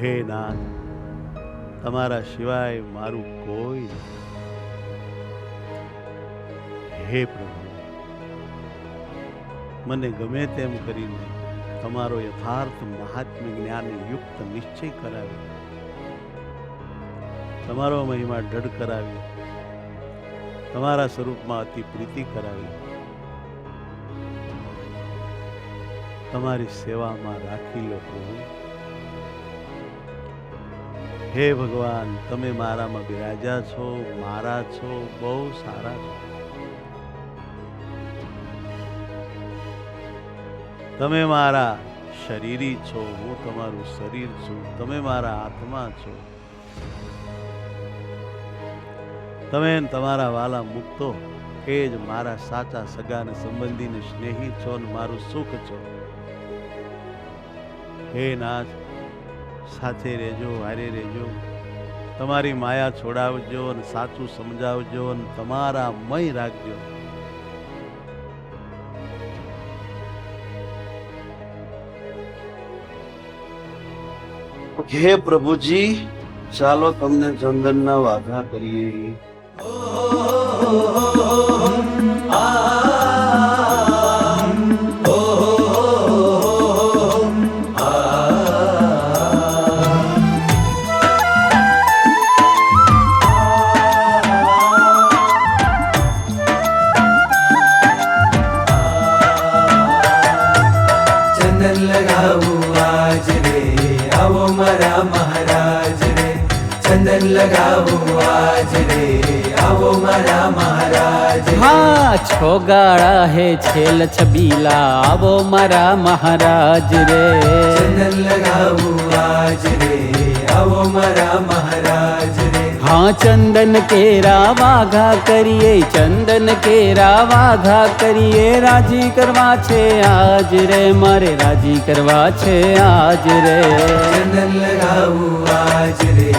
હે નાથ, તમારા સિવાય મારું કોઈ નથી. હે પ્રભુ, મને ગમે તેમ કરીને તમારો યથાર્થ મહાત્મ્ય જ્ઞાન યુક્ત નિશ્ચય કરાવી, તમારો મહિમા દઢ કરાવી, તમારા સ્વરૂપમાં અતિ પ્રીતિ કરાવી, તમારી સેવામાં રાખી લો પ્રભુ. હે ભગવાન, તમે મારામાં બિરાજા છો, મારા છો, બહુ સારા છો. તમે મારા શરીરી છો, હું તમારું શરીર છું. તમે મારા આત્મા છો. તમે તમારા વાલા મુક્તો એ જ મારા સાચા સગા અને સંબંધીને સ્નેહી છો અને મારું સુખ છો. હે નાથ, સાથે રહેજો, હારે રહેજો. તમારી માયા છોડાવજો અને સાચું સમજાવજો અને તમારા મય રાખજો. હે પ્રભુજી, ચાલો તમને ચંદનના વાઘા કરીએ. ચંદન લગાવું આજ રે, આવો મારા મહારાજ રે. ચંદન લગાવું આજ રે, આવો મારા મહારાજ રે. हाँ छोगाड़ा है छेल छबीला आवो मारा महाराज रे. ચંદન લગાવું આજ રે, આવો મારા મહારાજ રે. हाँ चंदन केरा वाघा करिए, चंदन केरा वाघा करिए. राजी करवा छे आज रे, मारे राजी करवा छे आज रे. ચંદન લગાવું આજ રે,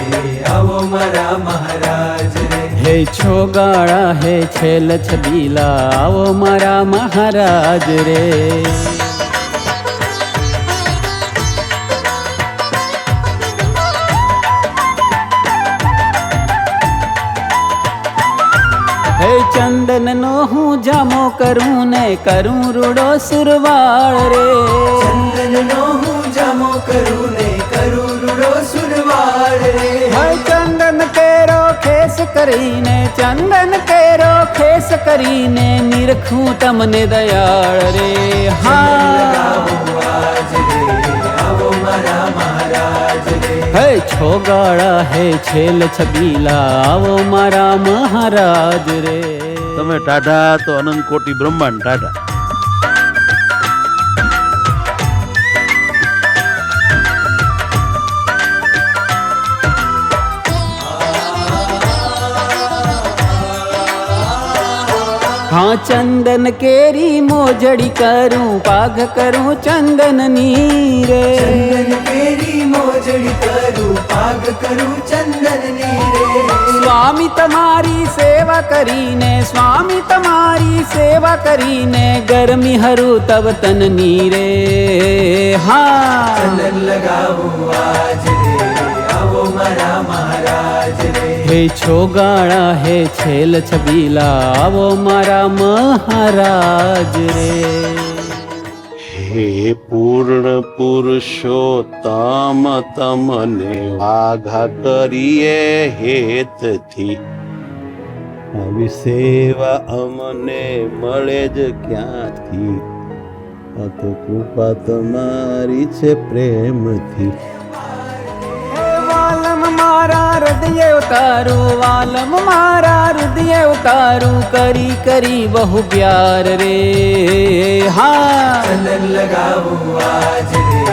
આવો મારા મહારાજ રે. हे छोगाड़ा है छेल छबीला आवो मारा महाराज रे. हे चंदन नो हूँ जामो करूँ ने करूँ रूड़ो सुरवाड़ रे. ચંદનનો હું જામો કરું ને કરું રૂડો સુરવાળ રે. હે ચંદન કેરો ખેસ કરીને, ચંદન કેરો ખેસ કરીને નિરખું તમને દયાળ રે. ચંદન હા લગાવું આજ રે, આવો મારા મહારાજ રે. હે છોગાળા હે છેલ છબીલા આવો મારા મહારાજ રે. તમે ટાઢા તો અનંત કોટી બ્રહ્માંડ ટાઢા. हाँ चंदन केरी मोजड़ी करूं, पाघ करूं चंदन नीरे. ચંદન કેરી મોજડી કરું, પાગ કરું ચંદનની રે. स्वामी तमारी सेवा करीने, स्वामी तमारी सेवा करीने गर्मी हरू तब तन नीरे. हाँ ચંદન લગાવું આજ રે, આવો મારા મહારાજ રે. हे छोगाड़ा हे छेल छबीला आवो मारा महाराज रे. હે પૂર્ણ પુરુષોત્તમ, તમને વાઘા કરીએ હેતથી. આવી સેવા અમને મળે જ ક્યાંથી? આ તો કૃપા તમારી છે પ્રેમથી. वालम मारा हृदय उतारू, वालम मारा हृदय उतारू करी करी बहु प्यार रे. हाँ ચંદન લગાવું આજ રે,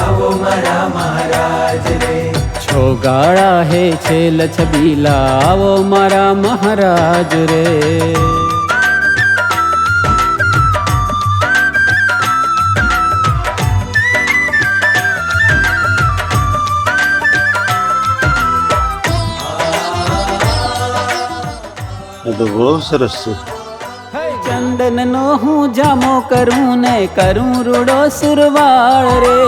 આવો મારા મહારાજ રે. छोगाड़ा है छेल छबीला आवो मारा महाराज रे. આ તો બહુ સરસ છે. चंदन ચંદનનો હું જામો કરું ને કરું રૂડો સુરવાળ રે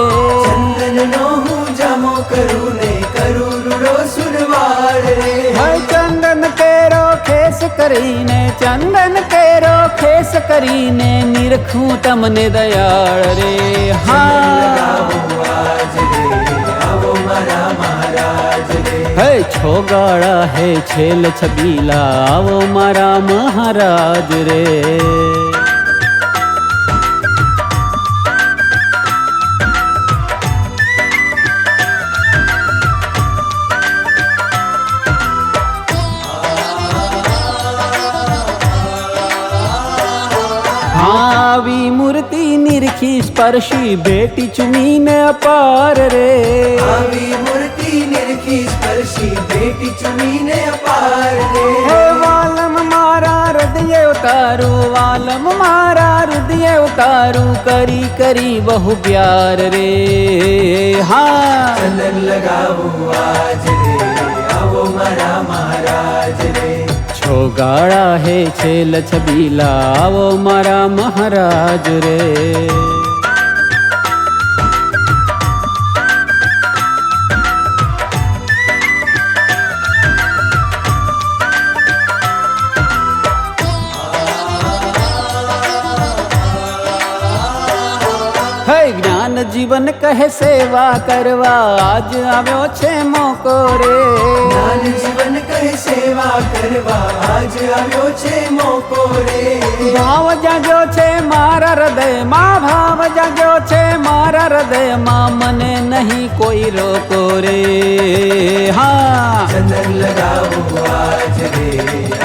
ચંદનનો હું જામો કરું ને કરું રૂડો સુરવાળ રે હય ચંદન કેરો ખેસ કરીને ચંદન કેરો ખેસ કરીને નિરખું તમને દયાળ રે લગાવું આજ રે આવો મારા મહારાજ રે હે છોગાળા હે છેલ છબીલા આવો મારા મહારાજ રે આવી મૂર્તિ નિરખી સ્પર્શી બેટી ચુમીને અપાર રે આવી મૂર્તિ નિરખી સ્પર્શી બેટી ચુમીને અપાર રે હે વાલમ મારા હૃદય ઉતારું વાલમ મારા હૃદય ઉતારું કરી કરી બહુ પ્યાર રે હા ચંદન લગાવું આજ રે આવો મારા મહારાજ રે છોગાળા હે છેલ છબીલા આવો મારા મહારાજ રે હે જ્ઞાન જીવન કહે સેવા કરવા આજ આવ્યો છે મોકો રે જ્ઞાન જીવન કહે સેવા કરવા આજ આવ્યો છે મોકો રે ભાવ જાગ્યો છે મારા હૃદયમાં ભાવ જાગ્યો છે મારા હૃદયમાં મને નહીં કોઈ રોકો રે હા ચંદન લગાવું આજ રે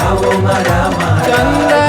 આવો મારા મહારાજ ચંદન